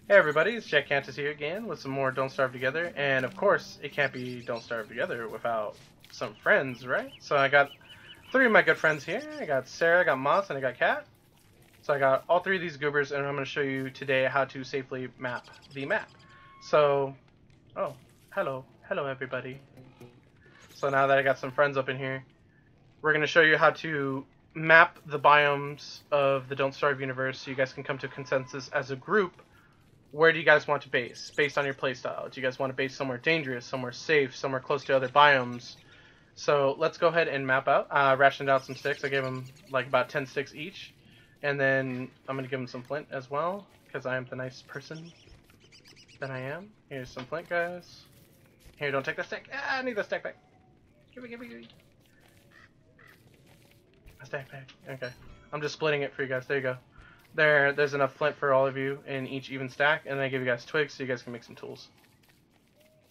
Hey everybody, it's Jack Kantus here again with some more Don't Starve Together, and of course, it can't be Don't Starve Together without some friends, right? So I got three of my good friends here. I got Sarah, I got Moss, and I got Katt. So I got all three of these goobers, and I'm going to show you today how to safely map the map. So, oh, hello everybody. So now that I got some friends up in here, we're going to show you how to map the biomes of the Don't Starve universe so you guys can come to a consensus as a group. Where do you guys want to base based on your playstyle? Do you guys want to base somewhere dangerous, somewhere safe, somewhere close to other biomes? So let's go ahead and map out. Rationed out some sticks. I gave them like about 10 sticks each. And then I'm going to give them some flint as well, because I am the nice person that I am. Here's some flint, guys. Here, don't take the stick. Ah, I need the stick back. Give me. A stack back. Okay. I'm just splitting it for you guys. There you go. There's enough flint for all of you in each even stack, and then I give you guys twigs so you guys can make some tools.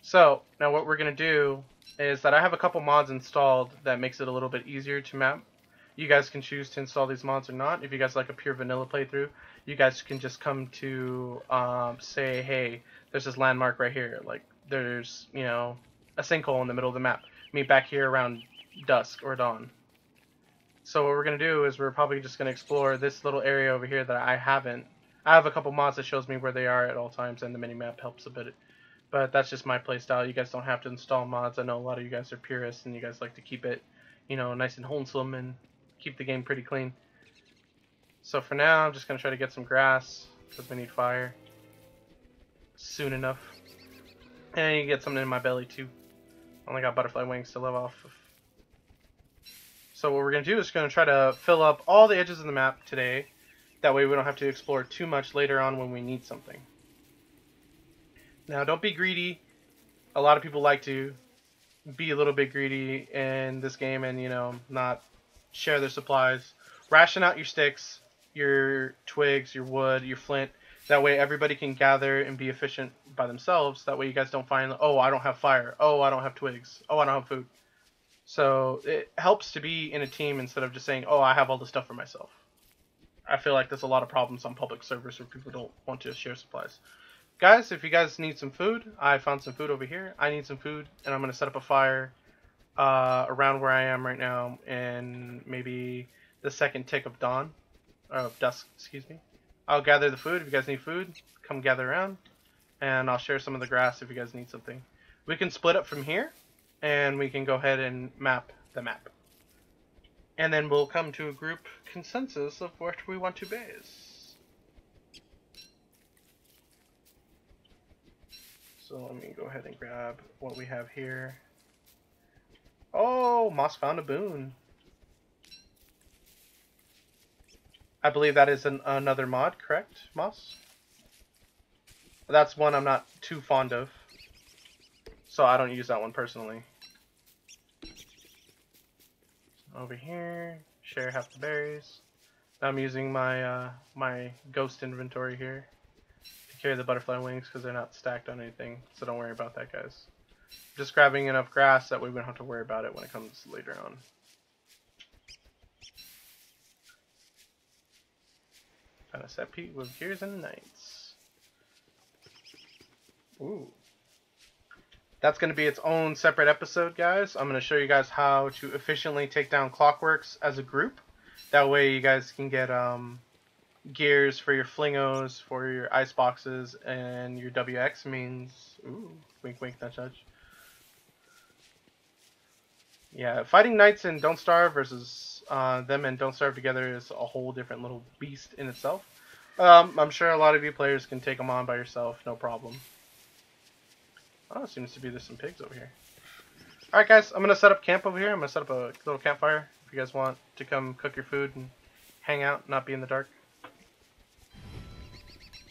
So, now what we're going to do is that I have a couple mods installed that makes it a little bit easier to map. You guys can choose to install these mods or not. If you guys like a pure vanilla playthrough, you guys can just come to, say, hey, there's this landmark right here. Like, there's, you know, a sinkhole in the middle of the map. Meet back here around dusk or dawn. So what we're going to do is we're probably just going to explore this little area over here that I haven't. I have a couple mods that shows me where they are at all times, and the minimap helps a bit. But that's just my playstyle. You guys don't have to install mods. I know a lot of you guys are purists, and you guys like to keep it, you know, nice and wholesome and keep the game pretty clean. So for now, I'm just going to try to get some grass, because we need fire soon enough. And you get something in my belly, too. I only got butterfly wings to live off of. So what we're going to do is going to try to fill up all the edges of the map today. That way we don't have to explore too much later on when we need something. Now don't be greedy. A lot of people like to be a little bit greedy in this game and, you know, not share their supplies. Ration out your sticks, your twigs, your wood, your flint. That way everybody can gather and be efficient by themselves. That way you guys don't find, oh, I don't have fire. Oh, I don't have twigs. Oh, I don't have food. So it helps to be in a team instead of just saying, oh, I have all the stuff for myself. I feel like there's a lot of problems on public servers where people don't want to share supplies. Guys, if you guys need some food, I found some food over here. I need some food, and I'm going to set up a fire around where I am right now in maybe the second tick of dawn, or of dusk, excuse me. I'll gather the food. If you guys need food, come gather around, and I'll share some of the grass if you guys need something. We can split up from here, and we can go ahead and map the map. And then we'll come to a group consensus of what we want to base. So let me go ahead and grab what we have here. Oh, Moss found a boon. I believe that is another mod, correct, Moss? That's one I'm not too fond of, so I don't use that one personally. Over here, share half the berries. I'm using my my ghost inventory here to carry the butterfly wings because they're not stacked on anything, so don't worry about that, guys. Just grabbing enough grass that we won't have to worry about it when it comes later on. Found a set peat with gears and knights. Ooh. That's going to be its own separate episode, guys. I'm going to show you guys how to efficiently take down Clockworks as a group. That way you guys can get gears for your flingos, for your ice boxes, and your WX means... Ooh, wink wink, nudge nudge. Yeah, fighting knights in Don't Starve versus them and Don't Starve together is a whole different little beast in itself. I'm sure a lot of you players can take them on by yourself, no problem. Oh, it seems to be there's some pigs over here. Alright guys, I'm going to set up camp over here. I'm going to set up a little campfire if you guys want to come cook your food and hang out, not be in the dark.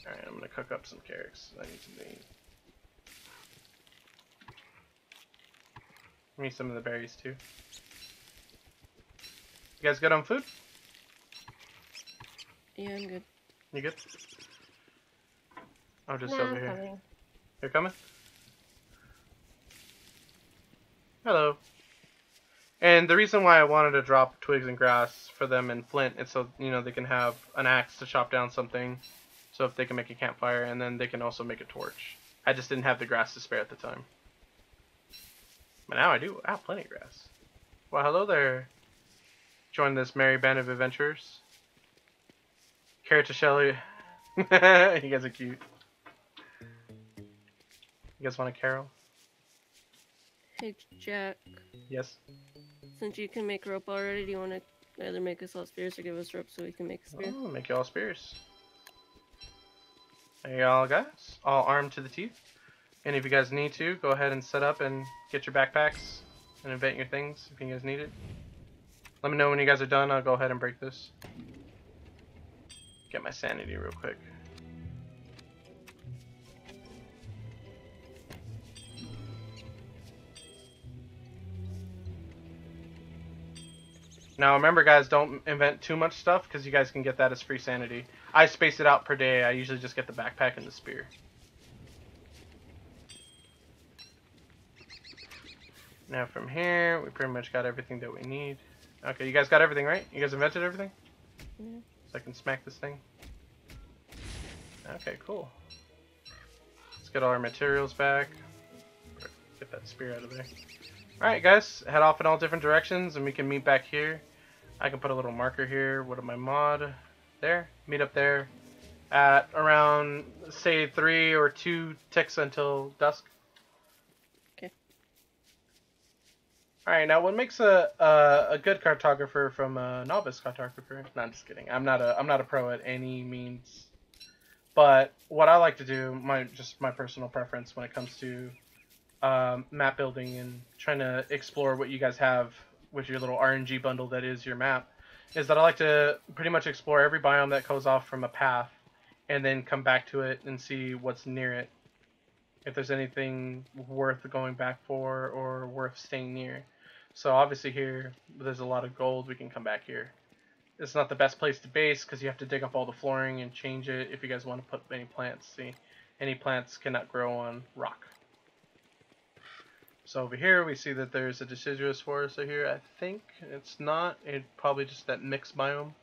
Alright, I'm going to cook up some carrots. I need some meat. Give me some of the berries too. You guys good on food? Yeah, I'm good. You good? I'm just Nah, over I'm here. coming. You're coming? Hello. And the reason why I wanted to drop twigs and grass for them and flint is so, you know, they can have an axe to chop down something So if they can make a campfire, and then they can also make a torch. I just didn't have the grass to spare at the time. But now I do. I have plenty of grass. Well, hello there. Join this merry band of adventurers. Carrot to Shelly. You guys are cute. You guys want a carol? Hey, Jack. Yes. Since you can make rope already, do you want to either make us all spears or give us rope so we can make a spear? Oh, make you all spears. There you all guys. All armed to the teeth. And if you guys need to, go ahead and set up and get your backpacks and invent your things if you guys need it. Let me know when you guys are done. I'll go ahead and break this. Get my sanity real quick. Now remember guys, don't invent too much stuff because you guys can get that as free sanity. I space it out per day. I usually just get the backpack and the spear. Now from here, we pretty much got everything that we need. Okay, you guys got everything, right? You guys invented everything? Yeah. So I can smack this thing. Okay, cool. Let's get all our materials back. Get that spear out of there. Alright guys, head off in all different directions and we can meet back here. I can put a little marker here. What am my mod? There. Meet up there at around, say, 3 or 2 ticks until dusk. Okay. Alright, now what makes a good cartographer from a novice cartographer? No, I'm just kidding. I'm not a pro at any means. But what I like to do, just my personal preference when it comes to map building and trying to explore what you guys have with your little RNG bundle that is your map, is that I like to pretty much explore every biome that goes off from a path and then come back to it and see what's near it. If there's anything worth going back for or worth staying near. So obviously here, there's a lot of gold, we can come back here. It's not the best place to base because you have to dig up all the flooring and change it if you guys want to put any plants. See, any plants cannot grow on rock. So over here we see that there's a deciduous forest over here. I think it's not. It's probably just that mixed biome.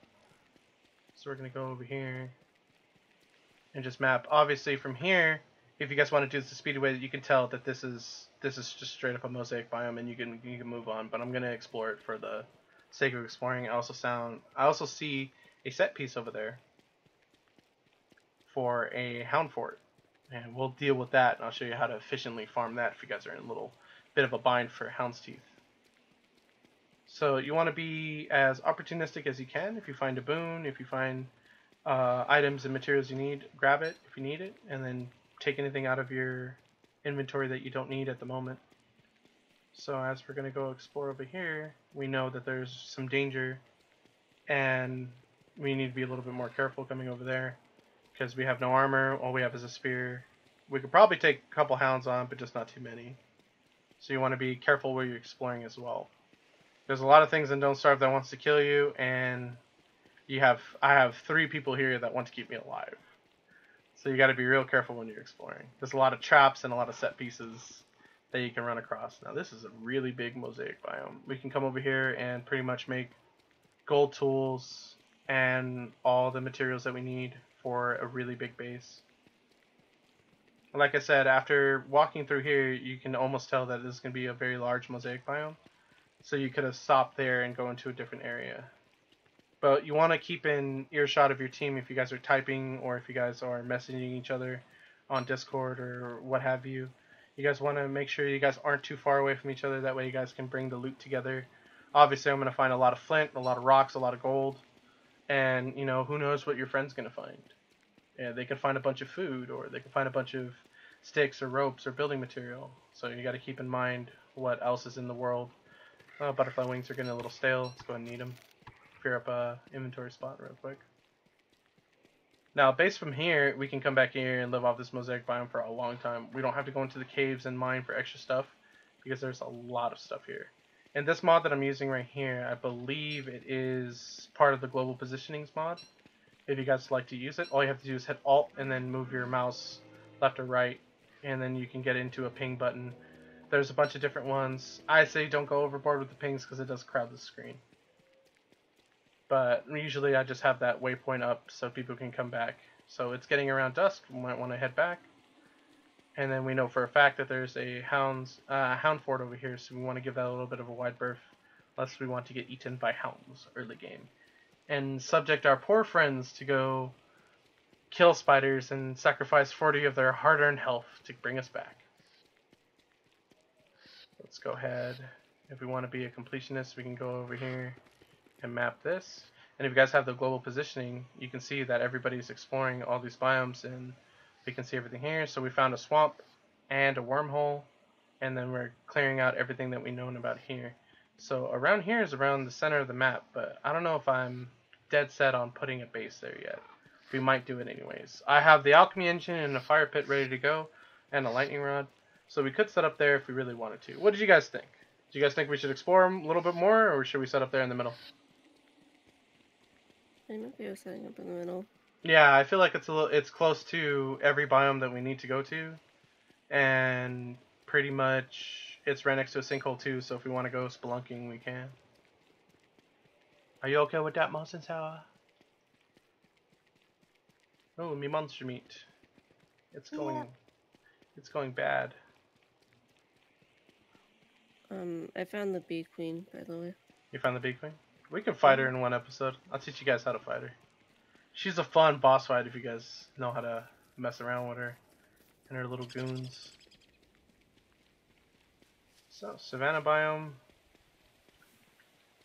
So we're going to go over here and just map. Obviously from here, if you guys want to do this the speedy way, you can tell that this is just straight up a mosaic biome and you can move on. But I'm going to explore it for the sake of exploring. I also see a set piece over there for a hound fort. And we'll deal with that and I'll show you how to efficiently farm that if you guys are in a little bit of a bind for hound's teeth. So you want to be as opportunistic as you can. If you find a boon, if you find items and materials you need, grab it if you need it, and then take anything out of your inventory that you don't need at the moment. So as we're going to go explore over here, we know that there's some danger and we need to be a little bit more careful coming over there because we have no armor. All we have is a spear. We could probably take a couple hounds on, but just not too many. So you want to be careful where you're exploring as well. There's a lot of things in Don't Starve that wants to kill you, and I have 3 people here that want to keep me alive. So you got to be real careful when you're exploring. There's a lot of traps and a lot of set pieces that you can run across. Now this is a really big mosaic biome. We can come over here and pretty much make gold tools and all the materials that we need for a really big base. Like I said, after walking through here, you can almost tell that this is going to be a very large mosaic biome. So you could have stopped there and go into a different area. But you want to keep in earshot of your team if you guys are typing or if you guys are messaging each other on Discord or what have you. You guys want to make sure you guys aren't too far away from each other. That way you guys can bring the loot together. Obviously, I'm going to find a lot of flint, a lot of rocks, a lot of gold. And, you know, who knows what your friend's going to find. Yeah, they can find a bunch of food, or they can find a bunch of sticks or ropes or building material. So you got to keep in mind what else is in the world. Butterfly wings are getting a little stale. Let's go ahead and eat them. Clear up a inventory spot real quick. Now, based from here, we can come back here and live off this mosaic biome for a long time. We don't have to go into the caves and mine for extra stuff because there's a lot of stuff here. And this mod that I'm using right here, I believe it is part of the global positionings mod. If you guys like to use it, all you have to do is hit Alt and then move your mouse left or right, and then you can get into a ping button. There's a bunch of different ones. I say don't go overboard with the pings because it does crowd the screen. But usually I just have that waypoint up so people can come back. So it's getting around dusk. We might want to head back. And then we know for a fact that there's a hound fort over here, so we want to give that a little bit of a wide berth, lest we want to get eaten by hounds early game. And subject our poor friends to go kill spiders and sacrifice 40 of their hard-earned health to bring us back. Let's go ahead. If we want to be a completionist, we can go over here and map this. And if you guys have the global positioning, you can see that everybody's exploring all these biomes, and we can see everything here. So we found a swamp and a wormhole, and then we're clearing out everything that we know about here. So around here is around the center of the map, but I don't know if I'm dead set on putting a base there yet. We might do it anyways. I have the alchemy engine and a fire pit ready to go, and a lightning rod, so we could set up there if we really wanted to. What did you guys think? Do you guys think we should explore them a little bit more, or should we set up there in the middle? I'm okay with setting up in the middle. Yeah, I feel like it's close to every biome that we need to go to, and pretty much it's right next to a sinkhole too. So if we want to go spelunking, we can. Are you okay with that, Monson Sour? Oh, me monster meat. It's going bad. I found the bee queen, by the way. You found the big queen? We can fight her in one episode. I'll teach you guys how to fight her. She's a fun boss fight if you guys know how to mess around with her and her little goons. So, Savannah biome.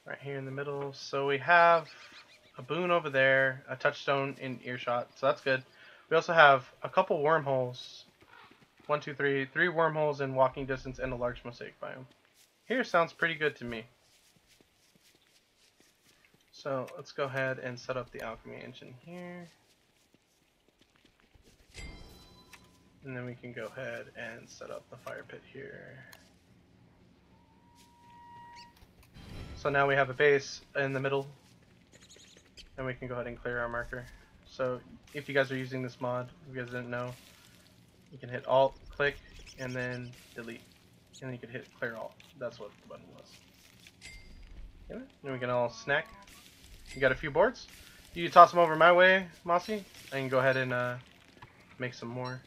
Right here in the middle. So we have a boon over there, a touchstone in earshot, so that's good. We also have a couple wormholes. 1, 2, 3. 3 wormholes in walking distance and a large mosaic biome. Here sounds pretty good to me. So let's go ahead and set up the alchemy engine here. And then we can go ahead and set up the fire pit here. So now we have a base in the middle. And we can go ahead and clear our marker. So if you guys are using this mod, if you guys didn't know, you can hit Alt, click, and then delete. And then you can hit clear all. That's what the button was. Yeah, then we can all snack. You got a few boards? You toss them over my way, Mossy. I can go ahead and make some more.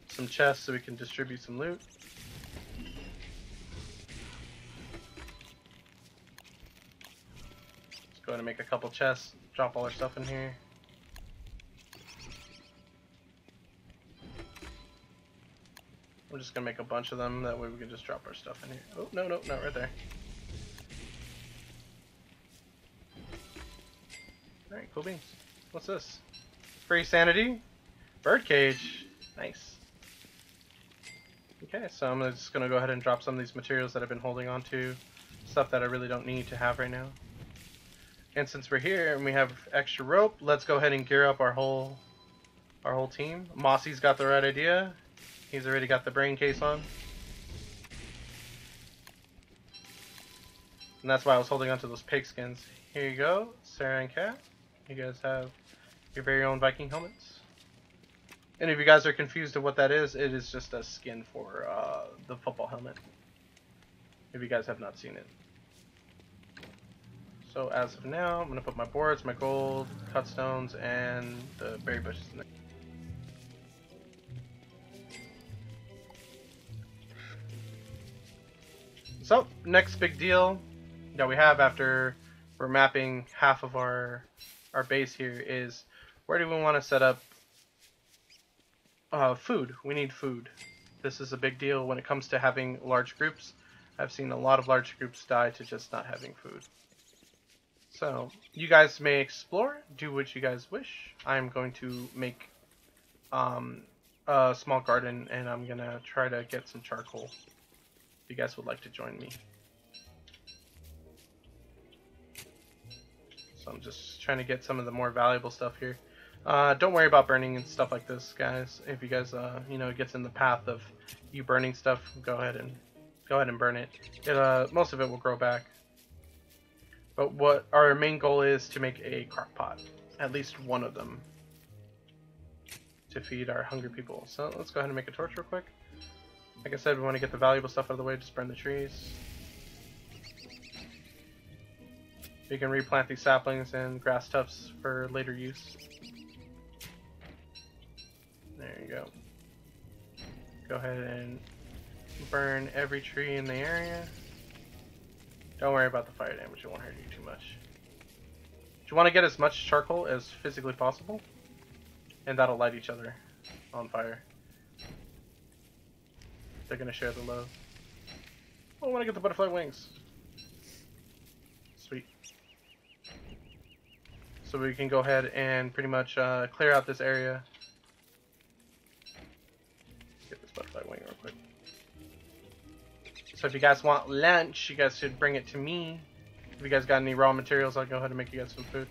Some chests so we can distribute some loot. Let's go ahead and make a couple chests. Drop all our stuff in here. We're just gonna make a bunch of them, that way we can just drop our stuff in here. Oh, no, not right there. Alright, cool beans. What's this? Free sanity? Birdcage. Nice. Okay, so I'm just gonna go ahead and drop some of these materials that I've been holding on to. Stuff that I really don't need to have right now. And since we're here and we have extra rope, let's go ahead and gear up our whole team. Mossy's got the right idea. He's already got the brain case on. And that's why I was holding onto those pig skins. Here you go, Sarah and Katt. You guys have your very own Viking helmets. And if you guys are confused of what that is, it is just a skin for the football helmet. If you guys have not seen it. So as of now, I'm going to put my boards, my gold, cut stones, and the berry bushes in there. So, next big deal that we have after we're mapping half of our base here is, where do we want to set up food? We need food. This is a big deal when it comes to having large groups. I've seen a lot of large groups die to just not having food. So, you guys may explore, do what you guys wish. I'm going to make a small garden, and I'm going to try to get some charcoal. If you guys would like to join me. So I'm just trying to get some of the more valuable stuff here. Don't worry about burning and stuff like this, guys. If you guys, you know, it gets in the path of you burning stuff, go ahead and burn it. Most of it will grow back. But what our main goal is to make a crock pot, at least one of them, to feed our hungry people. So let's go ahead and make a torch real quick. Like I said, we want to get the valuable stuff out of the way, just burn the trees. You can replant these saplings and grass tufts for later use. There you go. Go ahead and burn every tree in the area. Don't worry about the fire damage, it won't hurt you too much. You want to get as much charcoal as physically possible, and that'll light each other on fire. They're going to share the load. Oh, I want to get the butterfly wings. Sweet. So we can go ahead and pretty much clear out this area. Get this butterfly wing real quick. So if you guys want lunch, you guys should bring it to me. If you guys got any raw materials, I'll go ahead and make you guys some food.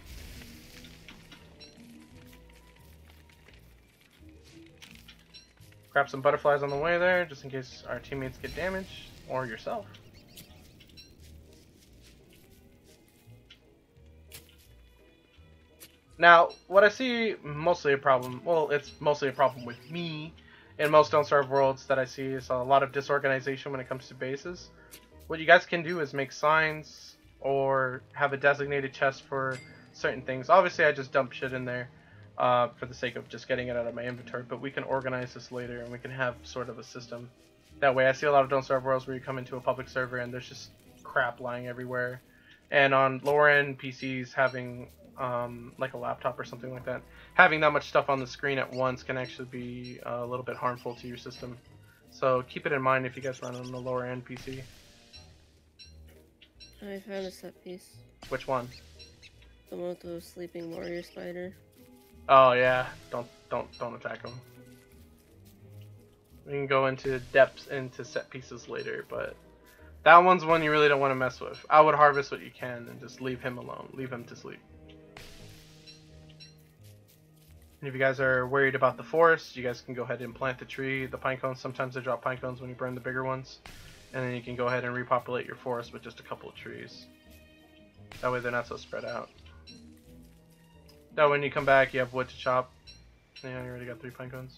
Grab some butterflies on the way there, just in case our teammates get damaged, or yourself. Now, what I see mostly a problem, well, it's mostly a problem with me in most Don't Starve worlds that I see is a lot of disorganization when it comes to bases. What you guys can do is make signs or have a designated chest for certain things. Obviously, I just dump shit in there for the sake of just getting it out of my inventory, but we can organize this later and we can have sort of a system. That way, I see a lot of Don't Starve worlds where you come into a public server and there's just crap lying everywhere. And on lower end PCs, having like a laptop or something like that, having that much stuff on the screen at once can actually be a little bit harmful to your system. So keep it in mind if you guys run on the lower end PC. I found a set piece. Which one? The one with the sleeping warrior spider. Oh yeah, don't attack them. We can go into depths into set pieces later, but that one's one you really don't want to mess with. I would harvest what you can and just leave him alone. Leave him to sleep. And if you guys are worried about the forest, you guys can go ahead and plant the tree, the pine cones. Sometimes they drop pine cones when you burn the bigger ones. And then you can go ahead and repopulate your forest with just a couple of trees. That way they're not so spread out. That way when you come back, you have wood to chop. Yeah, you already got 3 pine cones.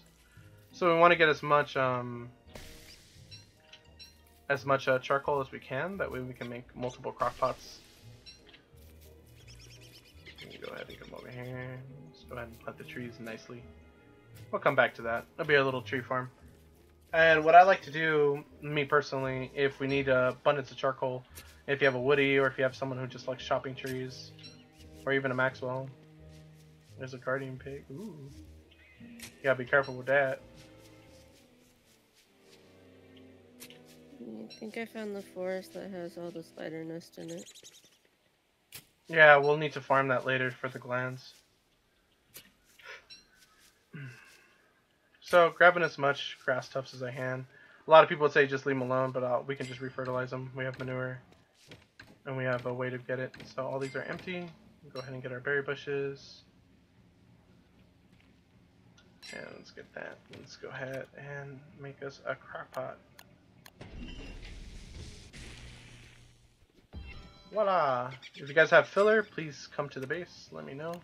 So we want to get as much charcoal as we can. That way we can make multiple crock pots. Go ahead and come over here. Let's go ahead and plant the trees nicely. We'll come back to that. That'll be our little tree farm. And what I like to do, me personally, if we need abundance of charcoal, if you have a woody or if you have someone who just likes chopping trees, or even a Maxwell. There's a guardian pig. Ooh. You gotta be careful with that. I think I found the forest that has all the spider nests in it. Yeah, we'll need to farm that later for the glands. So, grabbing as much grass tufts as I can. A lot of people would say just leave them alone, but we can just refertilize them. We have manure, and we have a way to get it. So all these are empty. We'll go ahead and get our berry bushes. And let's get that. Let's go ahead and make us a crock pot. Voila! If you guys have filler, please come to the base. Let me know.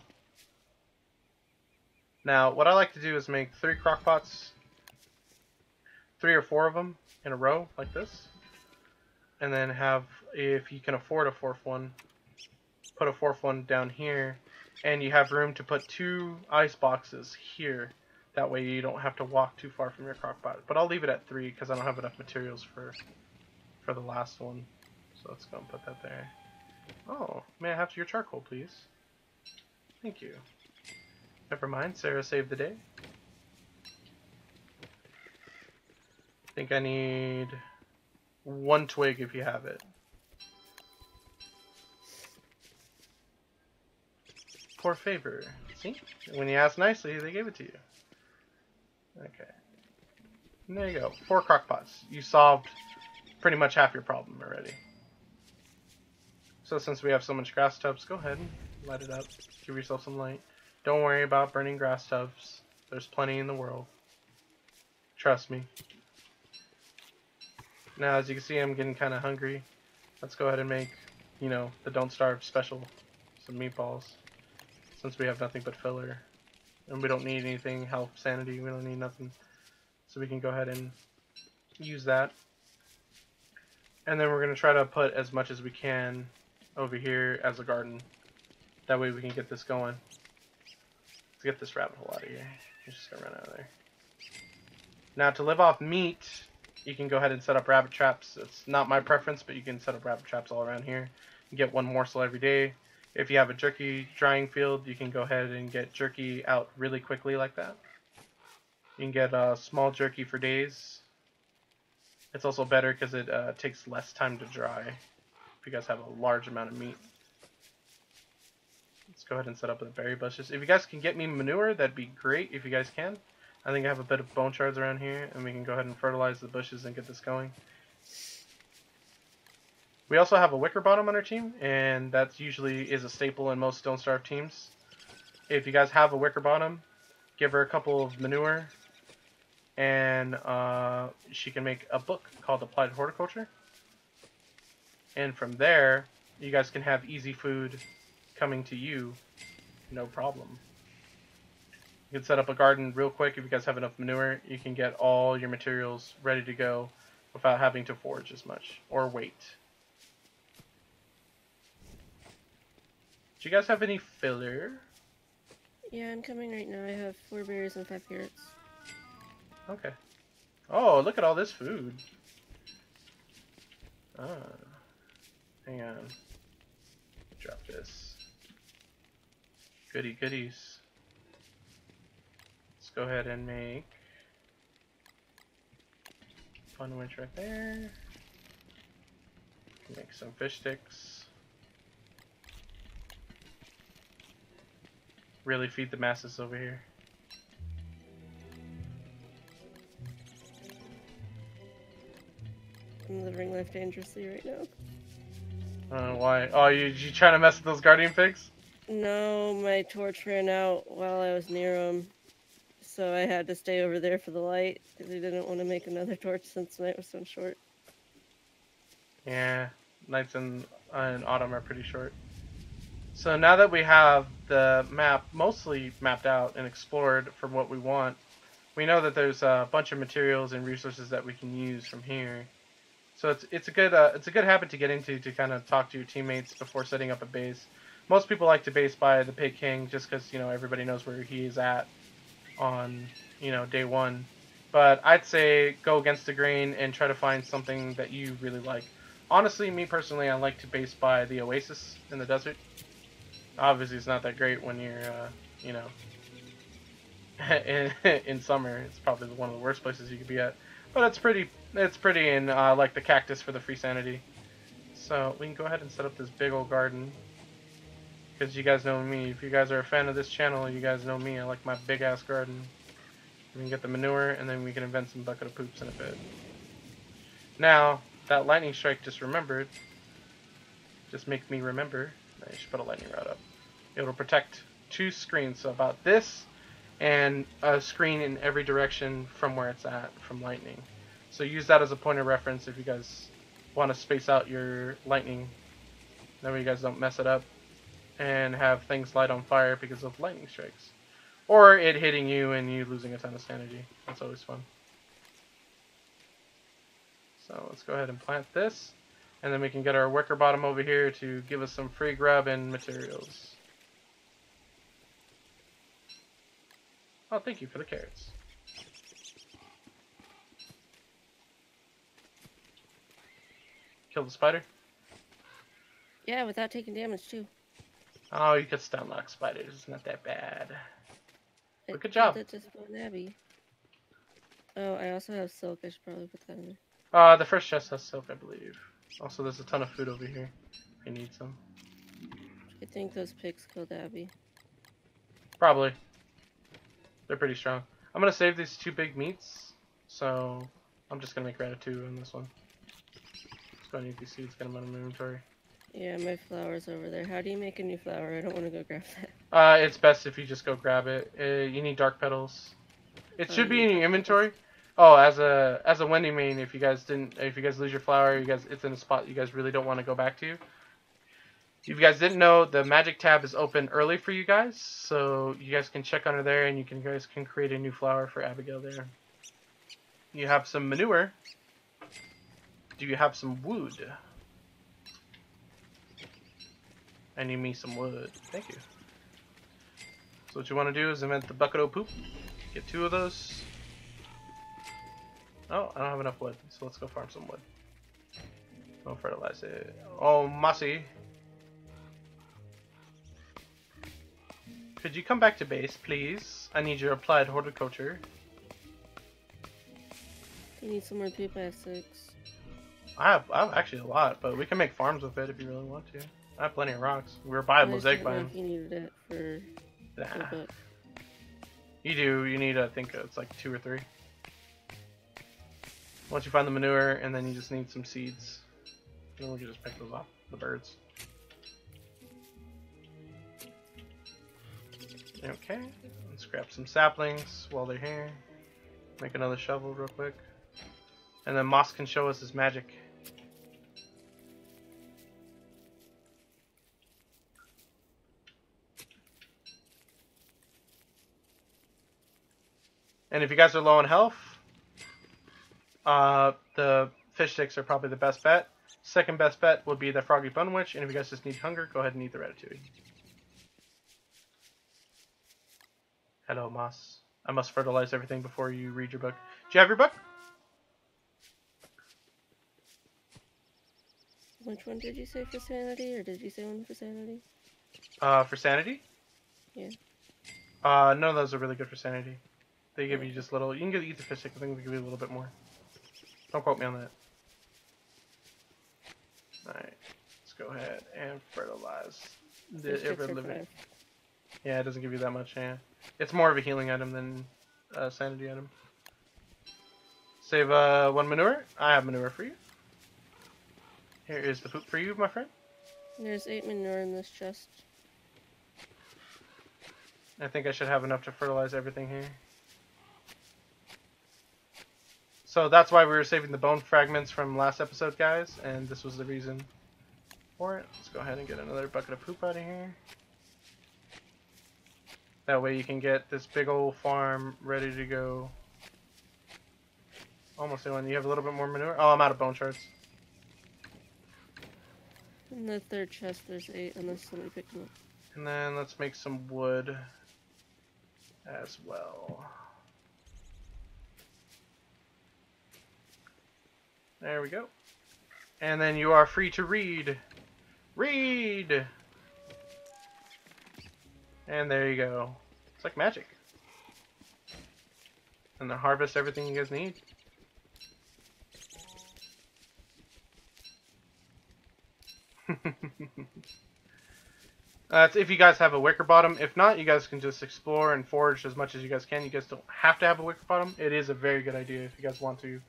Now, what I like to do is make 3 crock pots, 3 or 4 of them in a row like this, and then have, if you can afford a 4th one, put a 4th one down here, and you have room to put 2 ice boxes here. That way you don't have to walk too far from your crock pot. But I'll leave it at 3 because I don't have enough materials for the last one. So let's go and put that there. Oh, may I have your charcoal, please? Thank you. Never mind, Sarah saved the day. I think I need 1 twig if you have it. For favor. See? When you ask nicely, they gave it to you. Okay. And there you go. 4 crock pots. You solved pretty much half your problem already. So since we have so much grass tubs, go ahead and light it up. Give yourself some light. Don't worry about burning grass tubs. There's plenty in the world. Trust me. Now, as you can see, I'm getting kind of hungry. Let's go ahead and make, you know, the Don't Starve special. Some meatballs. Since we have nothing but filler. And we don't need anything, health, sanity, we don't need nothing. So we can go ahead and use that. And then we're going to try to put as much as we can over here as a garden. That way we can get this going. Let's get this rabbit hole out of here. He's just going to run out of there. Now to live off meat, you can go ahead and set up rabbit traps. It's not my preference, but you can set up rabbit traps all around here. You get one morsel every day. If you have a jerky drying field, you can go ahead and get jerky out really quickly like that. You can get small jerky for days. It's also better because it takes less time to dry if you guys have a large amount of meat. Let's go ahead and set up the berry bushes. If you guys can get me manure, that'd be great if you guys can. I think I have a bit of bone shards around here, and we can go ahead and fertilize the bushes and get this going. We also have a wicker bottom on our team, and that usually is a staple in most Don't Starve teams. If you guys have a wicker bottom, give her a couple of manure, and she can make a book called Applied Horticulture. And from there, you guys can have easy food coming to you, no problem. You can set up a garden real quick if you guys have enough manure. You can get all your materials ready to go without having to forage as much or wait. Do you guys have any filler? Yeah, I'm coming right now. I have 4 berries and 5 carrots. Okay. Oh, look at all this food. Hang on. Drop this. Goody goodies. Let's go ahead and make fun winch right there. Make some fish sticks. Really feed the masses over here. I'm living life dangerously right now. Why? Oh, you trying to mess with those guardian pigs? No, my torch ran out while I was near them. So I had to stay over there for the light because I didn't want to make another torch since night was so short. Yeah, nights in autumn are pretty short. So now that we have the map mostly mapped out and explored for what we want, we know that there's a bunch of materials and resources that we can use from here. So it's a good habit to get into, to kind of talk to your teammates before setting up a base. Most people like to base by the Pig King just because, you know, everybody knows where he is at on, you know, day one. But I'd say go against the grain and try to find something that you really like. Honestly, me personally, I like to base by the oasis in the desert. Obviously, it's not that great when you're, you know, in summer. It's probably one of the worst places you could be at. But it's pretty in, like the cactus for the free sanity. So we can go ahead and set up this big old garden. Because you guys know me. If you guys are a fan of this channel, you guys know me. I like my big ass garden. We can get the manure, and then we can invent some bucket of poops in a bit. Now, that lightning strike just remembered. Just make me remember. I should put a lightning rod up. It'll protect 2 screens. So about this, and a screen in every direction from where it's at, from lightning. So use that as a point of reference if you guys want to space out your lightning. That way you guys don't mess it up and have things light on fire because of lightning strikes. Or it hitting you and you losing a ton of sanity. That's always fun. So let's go ahead and plant this. And then we can get our wicker bottom over here to give us some free grub and materials. Oh, thank you for the carrots. Kill the spider? Yeah, without taking damage too. Oh, you could stun lock spiders. It's not that bad. But good I job. did just go Abby. Oh, I also have silk. I should probably put that in The first chest has silk, I believe. Also, there's a ton of food over here. If you need some. I think those pigs killed Abby. Probably. They're pretty strong. I'm gonna save these 2 big meats. So, I'm just gonna make ratatouille on this one. Just gonna need these seeds, get them out of my inventory. Yeah, my flower's over there. How do you make a new flower? I don't want to go grab that. It's best if you just go grab it. You need dark petals. It should be in your inventory. Petals. Oh, as a Wendy main, if you guys lose your flower, it's in a spot you guys really don't want to go back to. If you guys didn't know, the magic tab is open early for you guys, so you guys can check under there and you guys can create a new flower for Abigail there. You have some manure. Do you have some wood? I need me some wood. Thank you. So what you want to do is invent the bucket of poop. Get 2 of those. Oh, I don't have enough wood, so let's go farm some wood. Don't fertilize it. Oh, Mossy. Could you come back to base, please? I need your applied horticulture. You need some more poop. I have 6. I have actually a lot, but we can make farms with it if you really want to. I have plenty of rocks. We're by a mosaic biome. You needed it for Nah. book. You do. You need, I think it's like 2 or 3. Once you find the manure, and then you just need some seeds. And we can just pick those off the birds. Okay, let's grab some saplings while they're here. Make another shovel real quick. And then Moss can show us his magic. And if you guys are low on health, the fish sticks are probably the best bet. Second best bet would be the Froggy Bone Witch, and if you guys just need hunger, go ahead and eat the Ratatouille. Hello, Moss. I must fertilize everything before you read your book. Do you have your book? Which one did you say for sanity, or did you say one for sanity? For sanity? Yeah. None of those are really good for sanity. They give you just little. You can eat the fish stick. I think they give you a little bit more. Don't quote me on that. Alright. Let's go ahead and fertilize the ever living. Yeah, it doesn't give you that much, yeah. It's more of a healing item than a sanity item. Save 1 manure. I have manure for you. Here is the poop for you, my friend. There's 8 manure in this chest. I think I should have enough to fertilize everything here. So that's why we were saving the bone fragments from last episode, guys, and this was the reason for it. Let's go ahead and get another bucket of poop out of here. That way you can get this big old farm ready to go. Almost done. You have a little bit more manure. Oh, I'm out of bone shards. In the third chest, there's 8, unless somebody picked them up. And then let's make some wood as well. There we go. And then you are free to read. Read! And there you go. It's like magic. And then harvest everything you guys need. That's if you guys have a wicker bottom. If not, you guys can just explore and forage as much as you guys can. You guys don't have to have a wicker bottom. It is a very good idea if you guys want to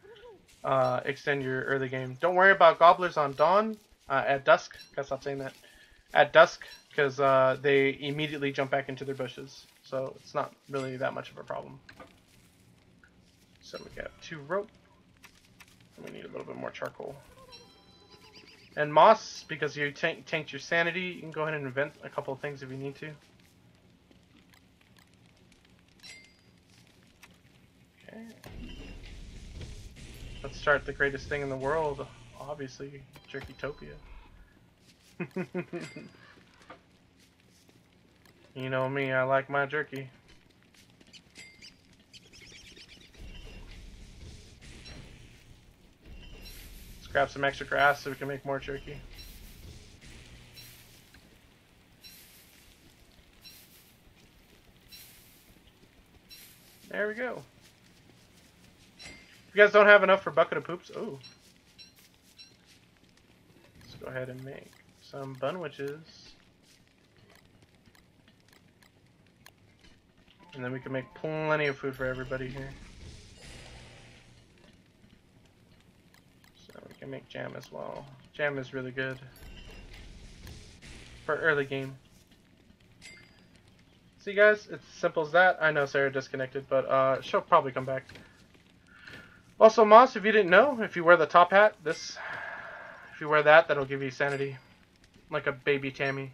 extend your early game. Don't worry about gobblers on dawn. At dusk. Gotta stop saying that. At dusk, because they immediately jump back into their bushes. So it's not really that much of a problem. So we got 2 rope. And we need a little bit more charcoal. And moss, because you tanked your sanity, you can go ahead and invent a couple of things if you need to. Okay. Let's start the greatest thing in the world, obviously, Jerkytopia. You know me, I like my jerky. Let's grab some extra grass so we can make more jerky. There we go. If you guys don't have enough for a bucket of poops, oh. Let's go ahead and make some bun witches. And then we can make plenty of food for everybody here. So we can make jam as well. Jam is really good for early game. See guys, it's as simple as that. I know Sarah disconnected, but she'll probably come back. Also, Moss, if you didn't know, if you wear the top hat, if you wear that, that'll give you sanity. Like a baby Tammy.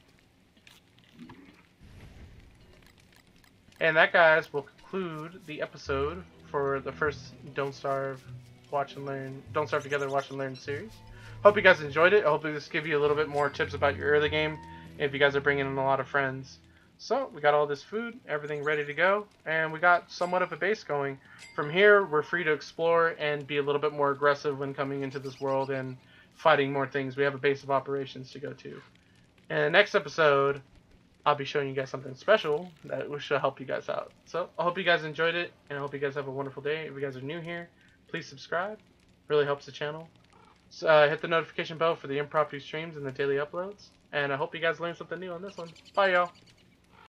And that, guys, will conclude the episode for the first Don't Starve, Watch and Learn, Don't Starve Together, Watch and Learn series. Hope you guys enjoyed it. I hope this give you a little bit more tips about your early game if you guys are bringing in a lot of friends. So we got all this food, everything ready to go, and we got somewhat of a base going. From here, we're free to explore and be a little bit more aggressive when coming into this world and fighting more things. We have a base of operations to go to. In the next episode, I'll be showing you guys something special that should help you guys out. So I hope you guys enjoyed it, and I hope you guys have a wonderful day. If you guys are new here, please subscribe. Really helps the channel. So, hit the notification bell for the impromptu streams and the daily uploads. And I hope you guys learned something new on this one. Bye, y'all.